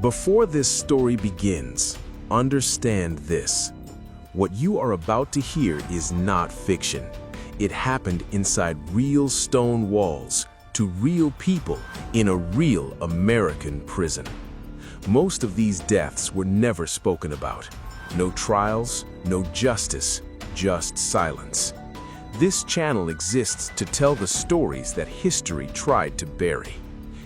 Before this story begins, understand this. What you are about to hear is not fiction. It happened inside real stone walls to real people in a real American prison. Most of these deaths were never spoken about. No trials, no justice, just silence. This channel exists to tell the stories that history tried to bury.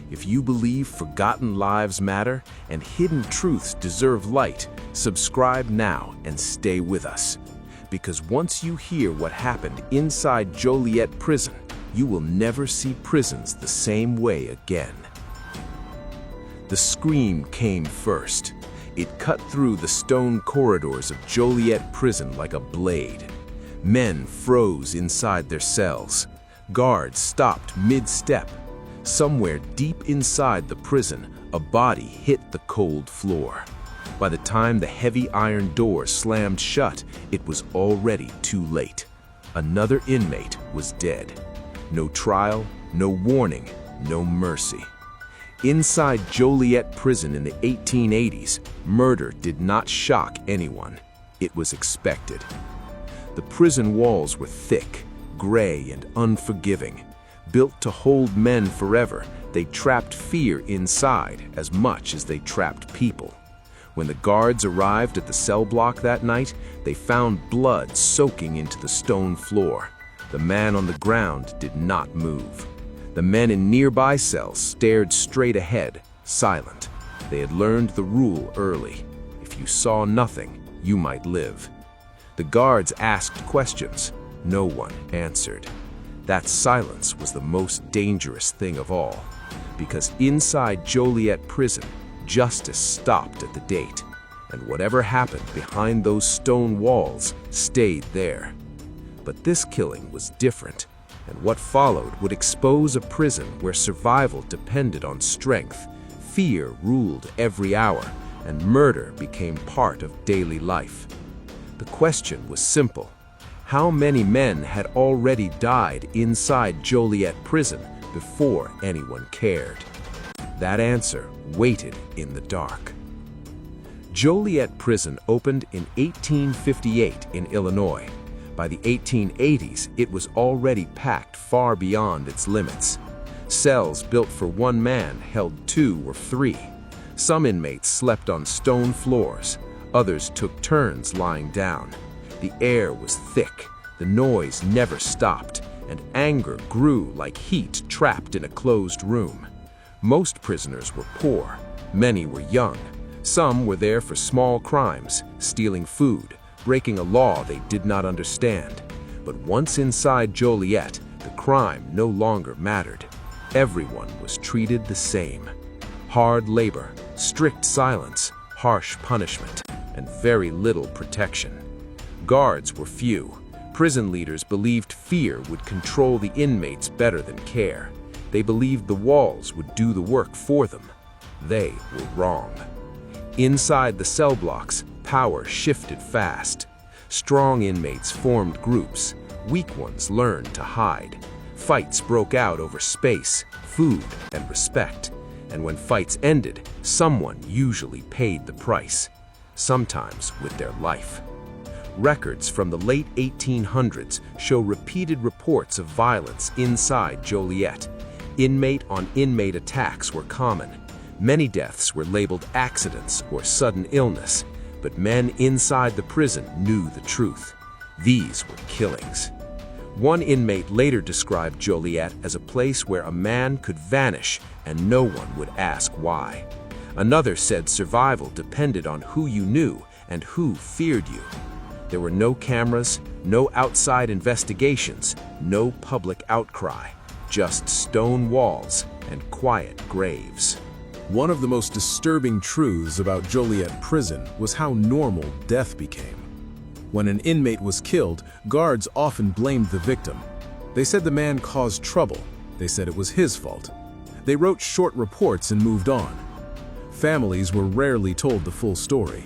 If you believe forgotten lives matter and hidden truths deserve light, subscribe now and stay with us. Because once you hear what happened inside Joliet Prison, you will never see prisons the same way again. The scream came first. It cut through the stone corridors of Joliet Prison like a blade. Men froze inside their cells. Guards stopped mid-step. Somewhere deep inside the prison, a body hit the cold floor. By the time the heavy iron door slammed shut, it was already too late. Another inmate was dead. No trial, no warning, no mercy. Inside Joliet Prison in the 1880s, murder did not shock anyone. It was expected. The prison walls were thick, gray, and unforgiving. Built to hold men forever, they trapped fear inside as much as they trapped people. When the guards arrived at the cell block that night, they found blood soaking into the stone floor. The man on the ground did not move. The men in nearby cells stared straight ahead, silent. They had learned the rule early. If you saw nothing, you might live. The guards asked questions. No one answered. That silence was the most dangerous thing of all, because inside Joliet Prison, justice stopped at the date, and whatever happened behind those stone walls stayed there. But this killing was different, and what followed would expose a prison where survival depended on strength, fear ruled every hour, and murder became part of daily life. The question was simple. How many men had already died inside Joliet Prison before anyone cared? That answer waited in the dark. Joliet Prison opened in 1858 in Illinois. By the 1880s, it was already packed far beyond its limits. Cells built for one man held 2 or 3. Some inmates slept on stone floors. Others took turns lying down. The air was thick, the noise never stopped, and anger grew like heat trapped in a closed room. Most prisoners were poor, many were young. Some were there for small crimes, stealing food, breaking a law they did not understand. But once inside Joliet, the crime no longer mattered. Everyone was treated the same. Hard labor, strict silence, harsh punishment, and very little protection. Guards were few. Prison leaders believed fear would control the inmates better than care. They believed the walls would do the work for them. They were wrong. Inside the cell blocks, power shifted fast. Strong inmates formed groups. Weak ones learned to hide. Fights broke out over space, food, and respect. And when fights ended, someone usually paid the price, sometimes with their life. Records from the late 1800s show repeated reports of violence inside Joliet. Inmate-on-inmate attacks were common. Many deaths were labeled accidents or sudden illness, but men inside the prison knew the truth. These were killings. One inmate later described Joliet as a place where a man could vanish and no one would ask why. Another said survival depended on who you knew and who feared you. There were no cameras, no outside investigations, no public outcry, just stone walls and quiet graves. One of the most disturbing truths about Joliet Prison was how normal death became. When an inmate was killed, guards often blamed the victim. They said the man caused trouble. They said it was his fault. They wrote short reports and moved on. Families were rarely told the full story.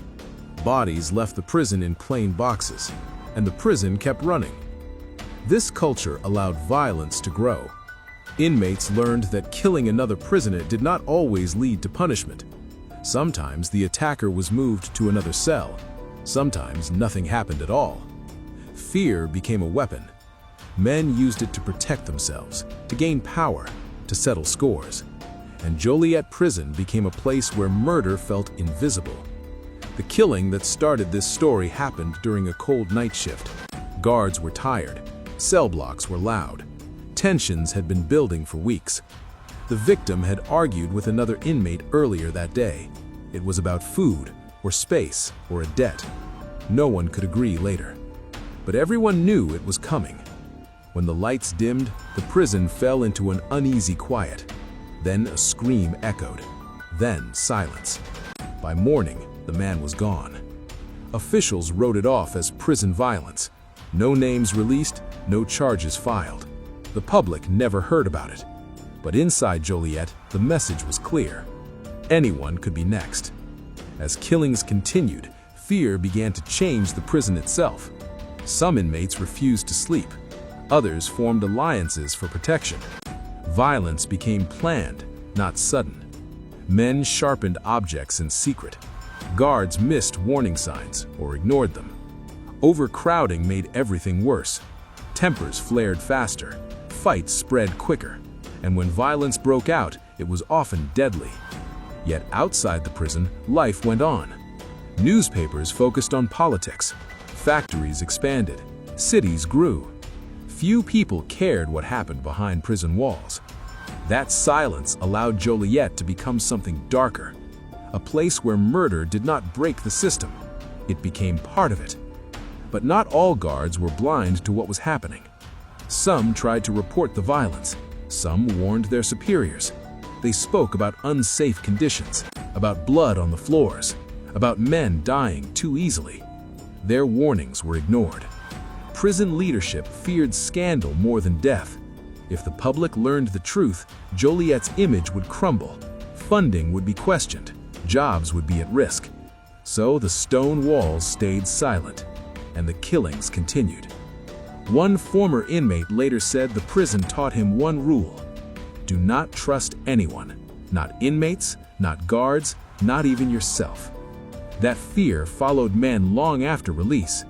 Bodies left the prison in plain boxes, and the prison kept running. This culture allowed violence to grow. Inmates learned that killing another prisoner did not always lead to punishment. Sometimes the attacker was moved to another cell. Sometimes nothing happened at all. Fear became a weapon. Men used it to protect themselves, to gain power, to settle scores. And Joliet Prison became a place where murder felt invisible. The killing that started this story happened during a cold night shift. Guards were tired. Cell blocks were loud. Tensions had been building for weeks. The victim had argued with another inmate earlier that day. It was about food, or space, or a debt. No one could agree later. But everyone knew it was coming. When the lights dimmed, the prison fell into an uneasy quiet. Then a scream echoed. Then silence. By morning, the man was gone. Officials wrote it off as prison violence. No names released, no charges filed. The public never heard about it. But inside Joliet, the message was clear. Anyone could be next. As killings continued, fear began to change the prison itself. Some inmates refused to sleep. Others formed alliances for protection. Violence became planned, not sudden. Men sharpened objects in secret. Guards missed warning signs or ignored them. Overcrowding made everything worse. Tempers flared faster. Fights spread quicker. And when violence broke out, it was often deadly. Yet outside the prison, life went on. Newspapers focused on politics. Factories expanded. Cities grew. Few people cared what happened behind prison walls. That silence allowed Joliet to become something darker. A place where murder did not break the system. It became part of it. But not all guards were blind to what was happening. Some tried to report the violence. Some warned their superiors. They spoke about unsafe conditions, about blood on the floors, about men dying too easily. Their warnings were ignored. Prison leadership feared scandal more than death. If the public learned the truth, Joliet's image would crumble. Funding would be questioned. Jobs would be at risk. So the stone walls stayed silent, and the killings continued. One former inmate later said the prison taught him one rule: do not trust anyone, not inmates, not guards, not even yourself. That fear followed men long after release.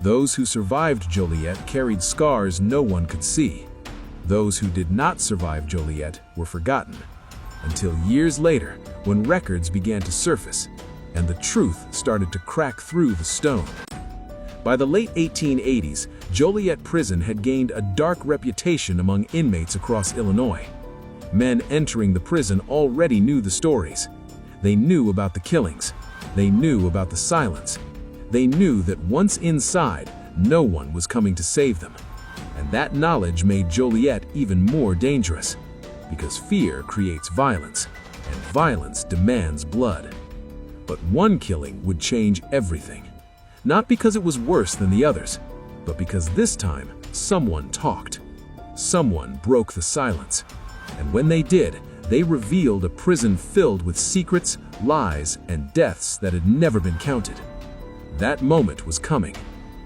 Those who survived Joliet carried scars no one could see. Those who did not survive Joliet were forgotten, until years later, when records began to surface, and the truth started to crack through the stone. By the late 1880s, Joliet Prison had gained a dark reputation among inmates across Illinois. Men entering the prison already knew the stories. They knew about the killings. They knew about the silence. They knew that once inside, no one was coming to save them. And that knowledge made Joliet even more dangerous, because fear creates violence, and violence demands blood. But one killing would change everything. Not because it was worse than the others, but because this time, someone talked. Someone broke the silence. And when they did, they revealed a prison filled with secrets, lies, and deaths that had never been counted. That moment was coming,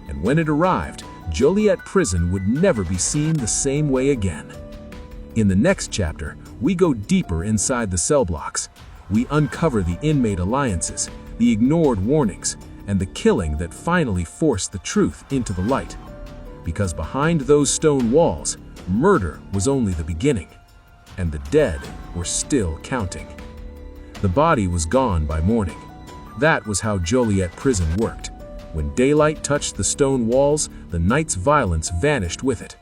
and when it arrived, Joliet Prison would never be seen the same way again. In the next chapter, we go deeper inside the cell blocks. We uncover the inmate alliances, the ignored warnings, and the killing that finally forced the truth into the light. Because behind those stone walls, murder was only the beginning, and the dead were still counting. The body was gone by morning. That was how Joliet Prison worked. When daylight touched the stone walls, the night's violence vanished with it.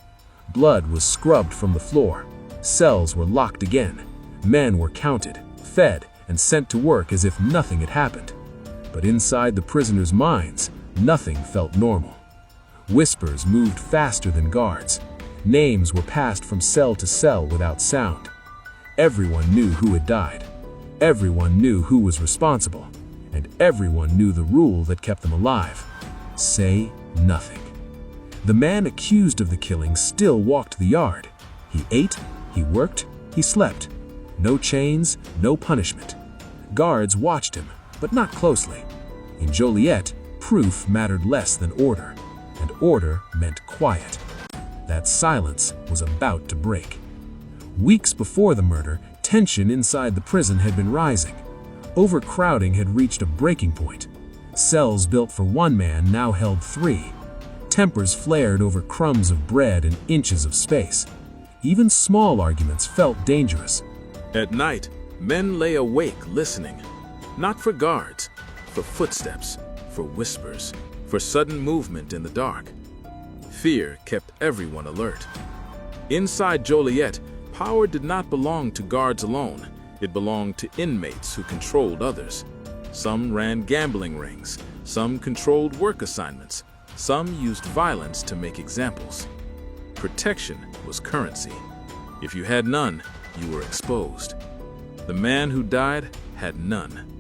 Blood was scrubbed from the floor. Cells were locked again. Men were counted, fed, and sent to work as if nothing had happened. But inside the prisoners' minds, nothing felt normal. Whispers moved faster than guards. Names were passed from cell to cell without sound. Everyone knew who had died. Everyone knew who was responsible. And everyone knew the rule that kept them alive: say nothing. The man accused of the killing still walked the yard. He ate, he worked, he slept. No chains, no punishment. Guards watched him, but not closely. In Joliet, proof mattered less than order, and order meant quiet. That silence was about to break. Weeks before the murder, tension inside the prison had been rising. Overcrowding had reached a breaking point. Cells built for one man now held 3. Tempers flared over crumbs of bread and inches of space. Even small arguments felt dangerous. At night, men lay awake listening, not for guards, for footsteps, for whispers, for sudden movement in the dark. Fear kept everyone alert. Inside Joliet, power did not belong to guards alone. It belonged to inmates who controlled others. Some ran gambling rings, some controlled work assignments, some used violence to make examples. Protection was currency. If you had none, you were exposed. The man who died had none.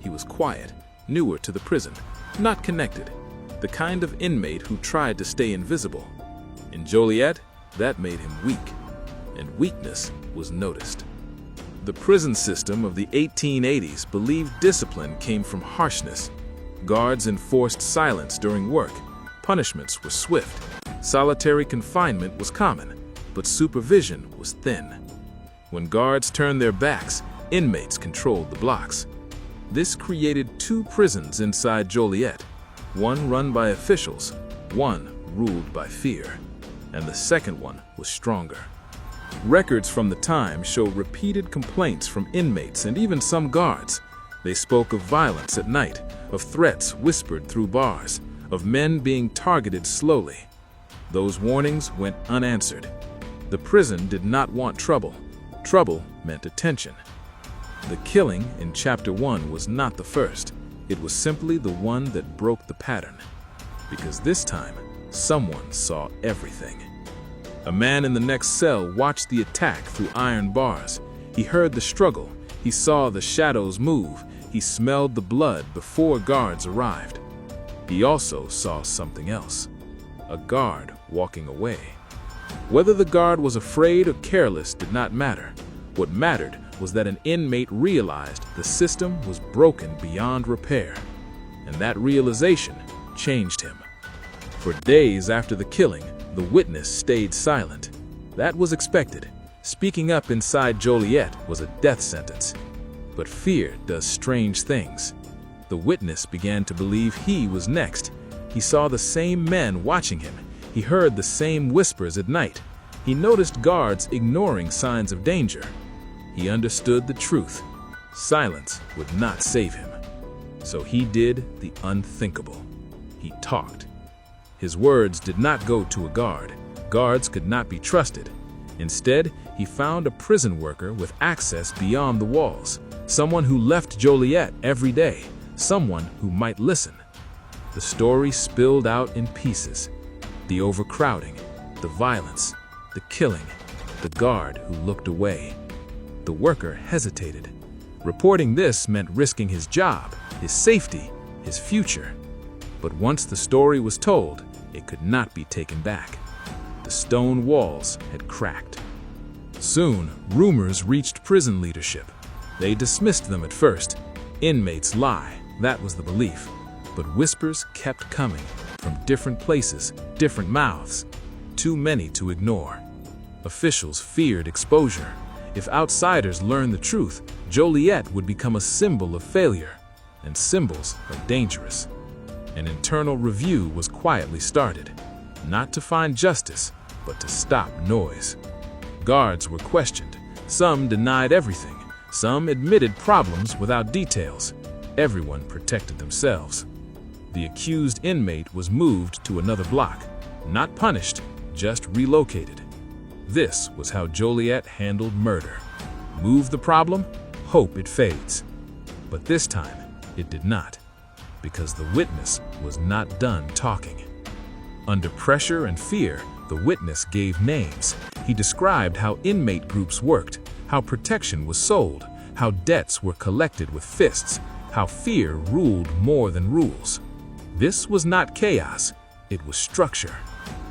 He was quiet, newer to the prison, not connected, the kind of inmate who tried to stay invisible. In Joliet, that made him weak, and weakness was noticed. The prison system of the 1880s believed discipline came from harshness. Guards enforced silence during work. Punishments were swift. Solitary confinement was common, but supervision was thin. When guards turned their backs, inmates controlled the blocks. This created 2 prisons inside Joliet, one run by officials, one ruled by fear, and the second one was stronger. Records from the time show repeated complaints from inmates and even some guards. They spoke of violence at night, of threats whispered through bars, of men being targeted slowly. Those warnings went unanswered. The prison did not want trouble. Trouble meant attention. The killing in Chapter 1 was not the first. It was simply the one that broke the pattern. Because this time, someone saw everything. A man in the next cell watched the attack through iron bars. He heard the struggle. He saw the shadows move. He smelled the blood before guards arrived. He also saw something else. A guard walking away. Whether the guard was afraid or careless did not matter. What mattered was that an inmate realized the system was broken beyond repair. And that realization changed him. For days after the killing, the witness stayed silent. That was expected. Speaking up inside Joliet was a death sentence. But fear does strange things. The witness began to believe he was next. He saw the same men watching him. He heard the same whispers at night. He noticed guards ignoring signs of danger. He understood the truth. Silence would not save him. So he did the unthinkable. He talked. His words did not go to a guard. Guards could not be trusted. Instead, he found a prison worker with access beyond the walls, someone who left Joliet every day, someone who might listen. The story spilled out in pieces. The overcrowding, the violence, the killing, the guard who looked away. The worker hesitated. Reporting this meant risking his job, his safety, his future. But once the story was told, it could not be taken back. The stone walls had cracked. Soon, rumors reached prison leadership. They dismissed them at first. Inmates lie, that was the belief. But whispers kept coming, from different places, different mouths. Too many to ignore. Officials feared exposure. If outsiders learned the truth, Joliet would become a symbol of failure. And symbols are dangerous. An internal review was quietly started, not to find justice, but to stop noise. Guards were questioned. Some denied everything. Some admitted problems without details. Everyone protected themselves. The accused inmate was moved to another block, not punished, just relocated. This was how Joliet handled murder. Move the problem, hope it fades. But this time, it did not. Because the witness was not done talking. Under pressure and fear, the witness gave names. He described how inmate groups worked, how protection was sold, how debts were collected with fists, how fear ruled more than rules. This was not chaos, it was structure.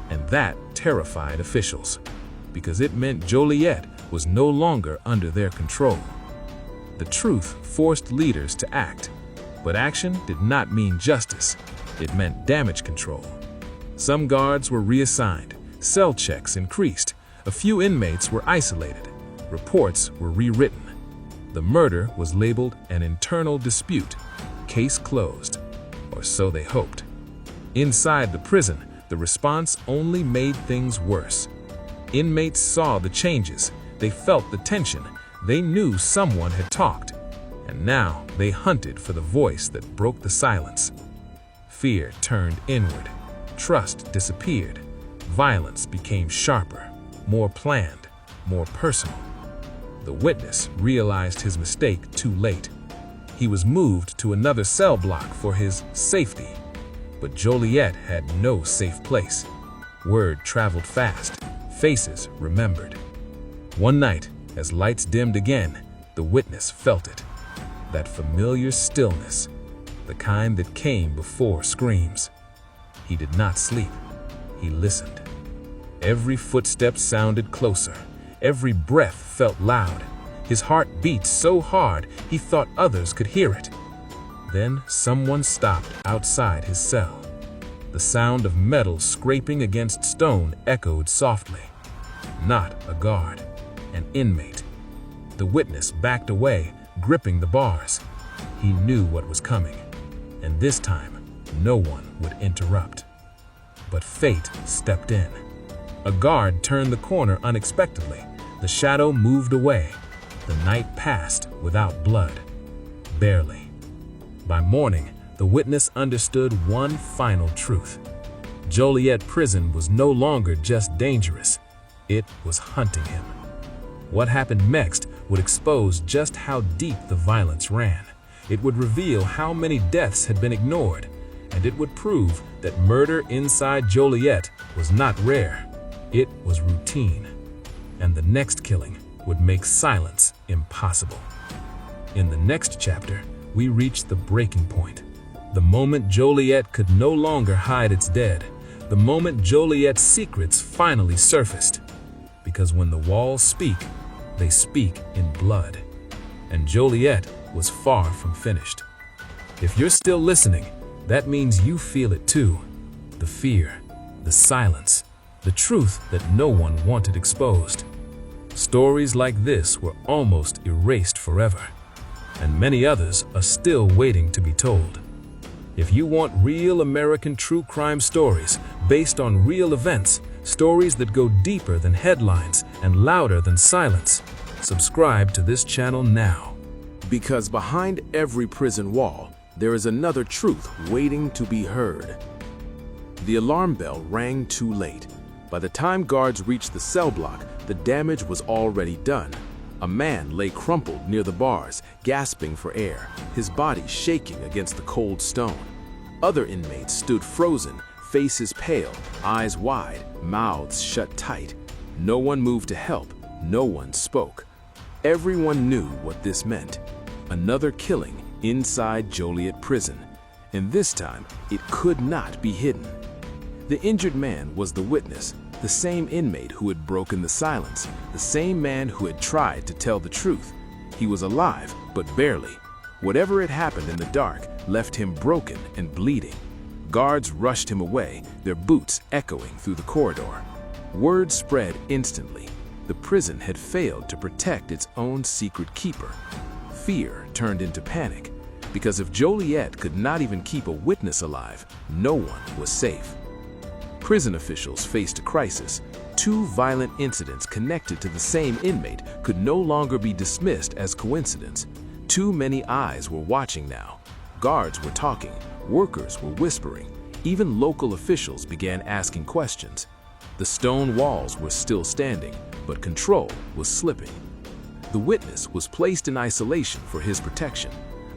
And that terrified officials, because it meant Joliet was no longer under their control. The truth forced leaders to act. But action did not mean justice. It meant damage control. Some guards were reassigned. Cell checks increased. A few inmates were isolated. Reports were rewritten. The murder was labeled an internal dispute, case closed, or so they hoped. Inside the prison, the response only made things worse. Inmates saw the changes, they felt the tension, they knew someone had talked, and now they hunted for the voice that broke the silence. Fear turned inward, trust disappeared, violence became sharper, more planned, more personal. The witness realized his mistake too late. He was moved to another cell block for his safety. But Joliet had no safe place. Word traveled fast, faces remembered. One night, as lights dimmed again, the witness felt it. That familiar stillness, the kind that came before screams. He did not sleep. He listened. Every footstep sounded closer. Every breath felt loud. His heart beat so hard he thought others could hear it. Then someone stopped outside his cell. The sound of metal scraping against stone echoed softly. Not a guard, an inmate. The witness backed away, gripping the bars. He knew what was coming, and this time, no one would interrupt. But fate stepped in. A guard turned the corner unexpectedly. The shadow moved away. The night passed without blood. Barely. By morning, the witness understood one final truth. Joliet Prison was no longer just dangerous. It was hunting him. What happened next would expose just how deep the violence ran. It would reveal how many deaths had been ignored, and it would prove that murder inside Joliet was not rare. It was routine. And the next killing would make silence impossible. In the next chapter, we reach the breaking point. The moment Joliet could no longer hide its dead. The moment Joliet's secrets finally surfaced. Because when the walls speak, they speak in blood. And Joliet was far from finished. If you're still listening, that means you feel it too. The fear, the silence, the truth that no one wanted exposed. Stories like this were almost erased forever, and many others are still waiting to be told. If you want real American true crime stories based on real events, stories that go deeper than headlines and louder than silence, subscribe to this channel now. Because behind every prison wall, there is another truth waiting to be heard. The alarm bell rang too late. By the time guards reached the cell block, the damage was already done. A man lay crumpled near the bars, gasping for air, his body shaking against the cold stone. Other inmates stood frozen, faces pale, eyes wide, mouths shut tight. No one moved to help, no one spoke. Everyone knew what this meant. Another killing inside Joliet Prison, and this time it could not be hidden. The injured man was the witness, the same inmate who had broken the silence, the same man who had tried to tell the truth. He was alive, but barely. Whatever had happened in the dark left him broken and bleeding. Guards rushed him away, their boots echoing through the corridor. Word spread instantly. The prison had failed to protect its own secret keeper. Fear turned into panic, because if Joliet could not even keep a witness alive, no one was safe. Prison officials faced a crisis. Two violent incidents connected to the same inmate could no longer be dismissed as coincidence. Too many eyes were watching now. Guards were talking, workers were whispering, even local officials began asking questions. The stone walls were still standing, but control was slipping. The witness was placed in isolation for his protection.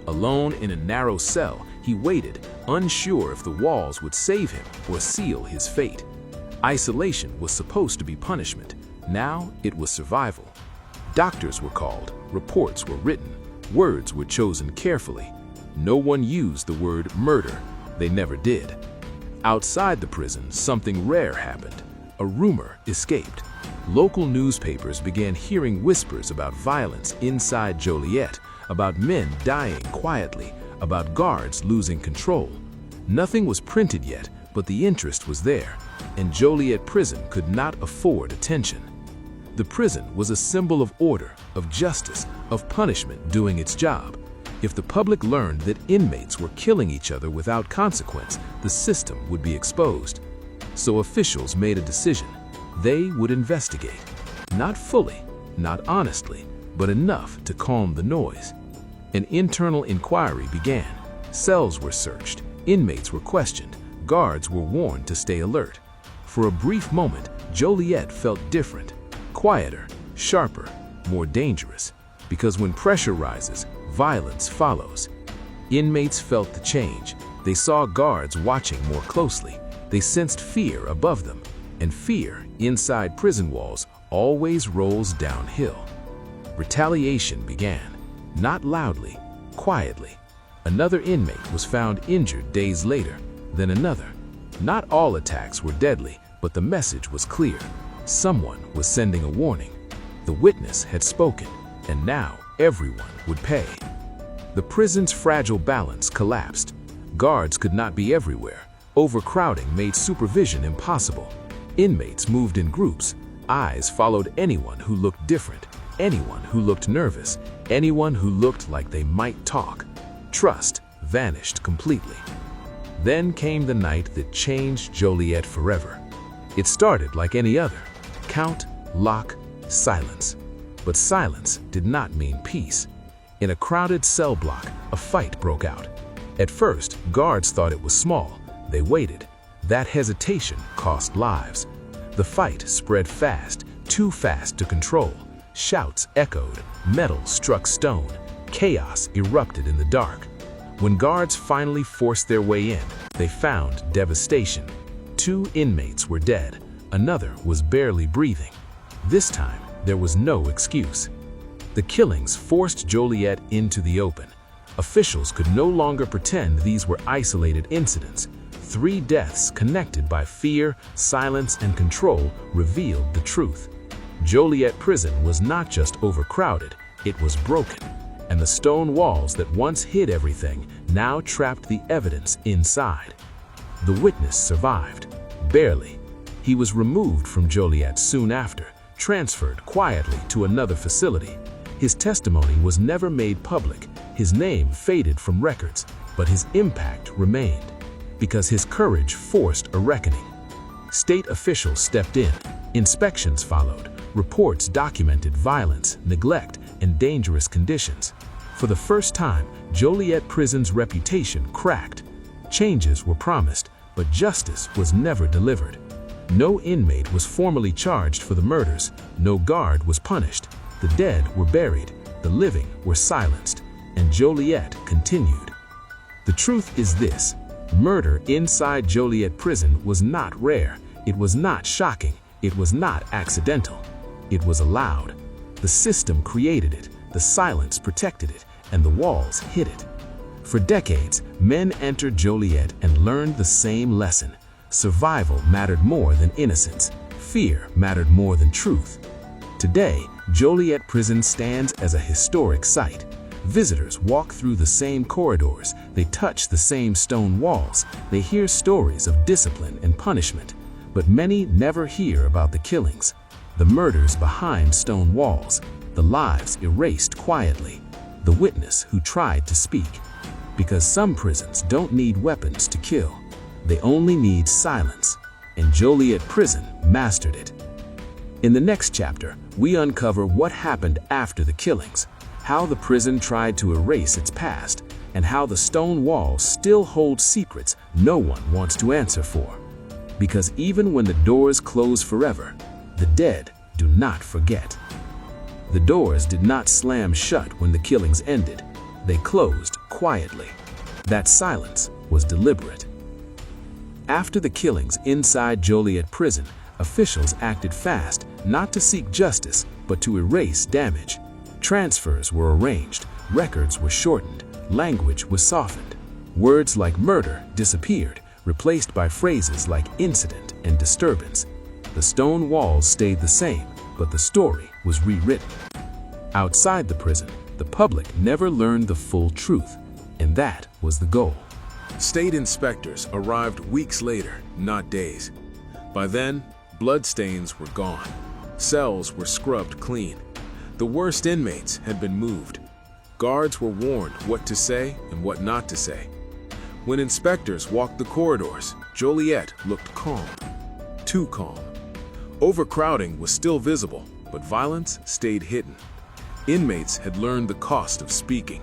Alone in a narrow cell, he waited, unsure if the walls would save him or seal his fate. Isolation was supposed to be punishment. Now it was survival. Doctors were called, reports were written, words were chosen carefully. No one used the word murder. They never did. Outside the prison, something rare happened. A rumor escaped. Local newspapers began hearing whispers about violence inside Joliet, about men dying quietly, about guards losing control. Nothing was printed yet, but the interest was there, and Joliet Prison could not afford attention. The prison was a symbol of order, of justice, of punishment doing its job. If the public learned that inmates were killing each other without consequence, the system would be exposed. So officials made a decision. They would investigate. Not fully, not honestly, but enough to calm the noise. An internal inquiry began. Cells were searched, inmates were questioned, guards were warned to stay alert. For a brief moment, Joliet felt different, quieter, sharper, more dangerous. Because when pressure rises, violence follows. Inmates felt the change. They saw guards watching more closely. They sensed fear above them. And fear, inside prison walls, always rolls downhill. Retaliation began. Not loudly, quietly. Another inmate was found injured days later, then another. Not all attacks were deadly, but the message was clear. Someone was sending a warning. The witness had spoken, and now everyone would pay. The prison's fragile balance collapsed. Guards could not be everywhere. Overcrowding made supervision impossible. Inmates moved in groups. Eyes followed anyone who looked different, anyone who looked nervous, anyone who looked like they might talk. Trust vanished completely. Then came the night that changed Joliet forever. It started like any other. Count, lock, silence. But silence did not mean peace. In a crowded cell block, a fight broke out. At first, guards thought it was small. They waited. That hesitation cost lives. The fight spread fast, too fast to control. Shouts echoed, metal struck stone. Chaos erupted in the dark. When guards finally forced their way in, they found devastation. 2 inmates were dead. Another was barely breathing. This time, there was no excuse. The killings forced Joliet into the open. Officials could no longer pretend these were isolated incidents. 3 deaths connected by fear, silence, and control revealed the truth. Joliet Prison was not just overcrowded, it was broken. And the stone walls that once hid everything now trapped the evidence inside. The witness survived, barely. He was removed from Joliet soon after, transferred quietly to another facility. His testimony was never made public. His name faded from records, but his impact remained. Because his courage forced a reckoning. State officials stepped in. Inspections followed. Reports documented violence, neglect, and dangerous conditions. For the first time, Joliet Prison's reputation cracked. Changes were promised, but justice was never delivered. No inmate was formally charged for the murders. No guard was punished. The dead were buried. The living were silenced. And Joliet continued. The truth is this. Murder inside Joliet Prison was not rare. It was not shocking. It was not accidental. It was allowed. The system created it. The silence protected it, and the walls hid it. For decades, men entered Joliet and learned the same lesson. Survival mattered more than innocence. Fear mattered more than truth. Today, Joliet Prison stands as a historic site. Visitors walk through the same corridors. They touch the same stone walls. They hear stories of discipline and punishment. But many never hear about the killings, the murders behind stone walls, the lives erased quietly, the witness who tried to speak. Because some prisons don't need weapons to kill. They only need silence, and Joliet Prison mastered it. In the next chapter, we uncover what happened after the killings, how the prison tried to erase its past, and how the stone walls still hold secrets no one wants to answer for. Because even when the doors close forever, the dead do not forget. The doors did not slam shut when the killings ended. They closed quietly. That silence was deliberate. After the killings inside Joliet Prison, officials acted fast, not to seek justice, but to erase damage. Transfers were arranged, records were shortened, language was softened. Words like murder disappeared, replaced by phrases like incident and disturbance. The stone walls stayed the same, but the story was rewritten. Outside the prison, the public never learned the full truth, and that was the goal. State inspectors arrived weeks later, not days. By then, bloodstains were gone. Cells were scrubbed clean. The worst inmates had been moved. Guards were warned what to say and what not to say. When inspectors walked the corridors, Joliet looked calm. Too calm. Overcrowding was still visible, but violence stayed hidden. Inmates had learned the cost of speaking.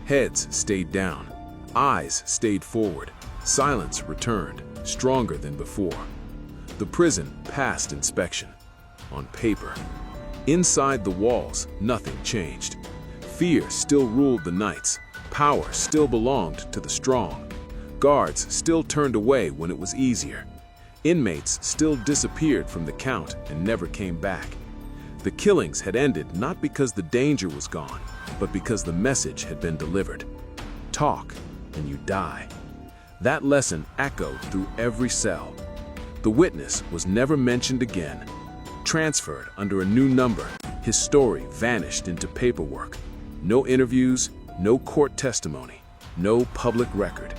Heads stayed down. Eyes stayed forward. Silence returned, stronger than before. The prison passed inspection. On paper. Inside the walls, nothing changed. Fear still ruled the nights. Power still belonged to the strong. Guards still turned away when it was easier. Inmates still disappeared from the count and never came back. The killings had ended not because the danger was gone, but because the message had been delivered. Talk, and you die. That lesson echoed through every cell. The witness was never mentioned again. Transferred under a new number, his story vanished into paperwork. No interviews, no court testimony, no public record.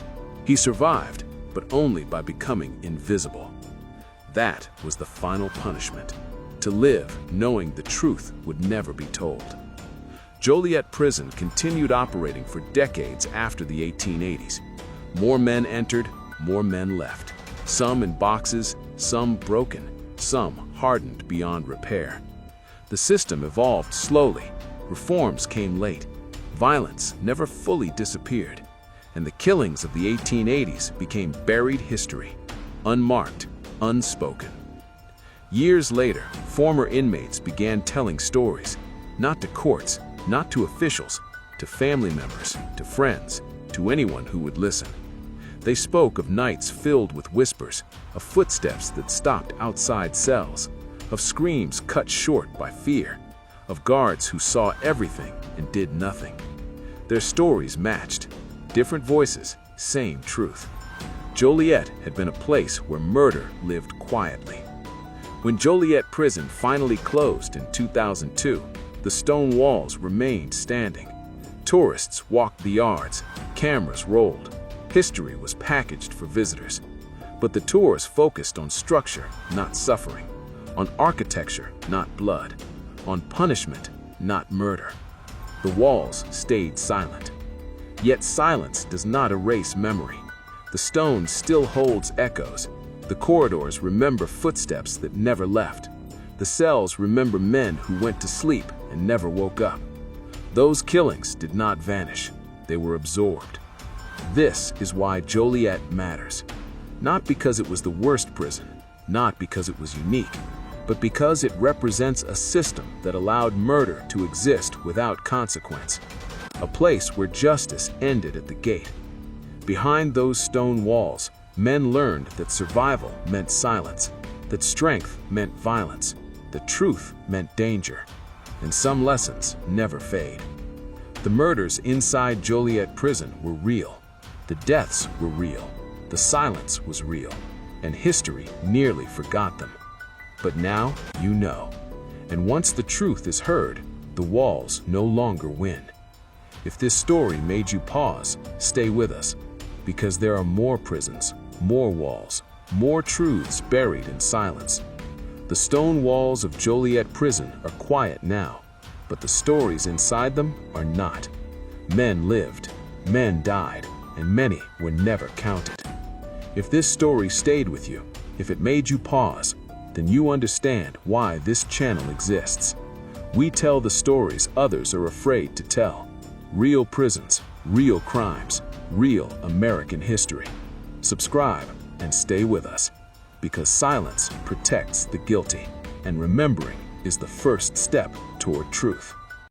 He survived, but only by becoming invisible. That was the final punishment. To live knowing the truth would never be told. Joliet Prison continued operating for decades after the 1880s. More men entered, more men left. Some in boxes, some broken, some hardened beyond repair. The system evolved slowly. Reforms came late. Violence never fully disappeared. And the killings of the 1880s became buried history, unmarked, unspoken. Years later, former inmates began telling stories, not to courts, not to officials, to family members, to friends, to anyone who would listen. They spoke of nights filled with whispers, of footsteps that stopped outside cells, of screams cut short by fear, of guards who saw everything and did nothing. Their stories matched. Different voices, same truth. Joliet had been a place where murder lived quietly. When Joliet Prison finally closed in 2002, the stone walls remained standing. Tourists walked the yards, cameras rolled. History was packaged for visitors. But the tours focused on structure, not suffering, on architecture, not blood, on punishment, not murder. The walls stayed silent. Yet silence does not erase memory. The stone still holds echoes. The corridors remember footsteps that never left. The cells remember men who went to sleep and never woke up. Those killings did not vanish. They were absorbed. This is why Joliet matters. Not because it was the worst prison, not because it was unique, but because it represents a system that allowed murder to exist without consequence. A place where justice ended at the gate. Behind those stone walls, men learned that survival meant silence, that strength meant violence, that truth meant danger, and some lessons never fade. The murders inside Joliet Prison were real. The deaths were real. The silence was real, and history nearly forgot them. But now you know. And once the truth is heard, the walls no longer win. If this story made you pause, stay with us, because there are more prisons, more walls, more truths buried in silence. The stone walls of Joliet Prison are quiet now, but the stories inside them are not. Men lived, men died, and many were never counted. If this story stayed with you, if it made you pause, then you understand why this channel exists. We tell the stories others are afraid to tell. Real prisons, real crimes, real American history. Subscribe and stay with us, because silence protects the guilty, and remembering is the first step toward truth.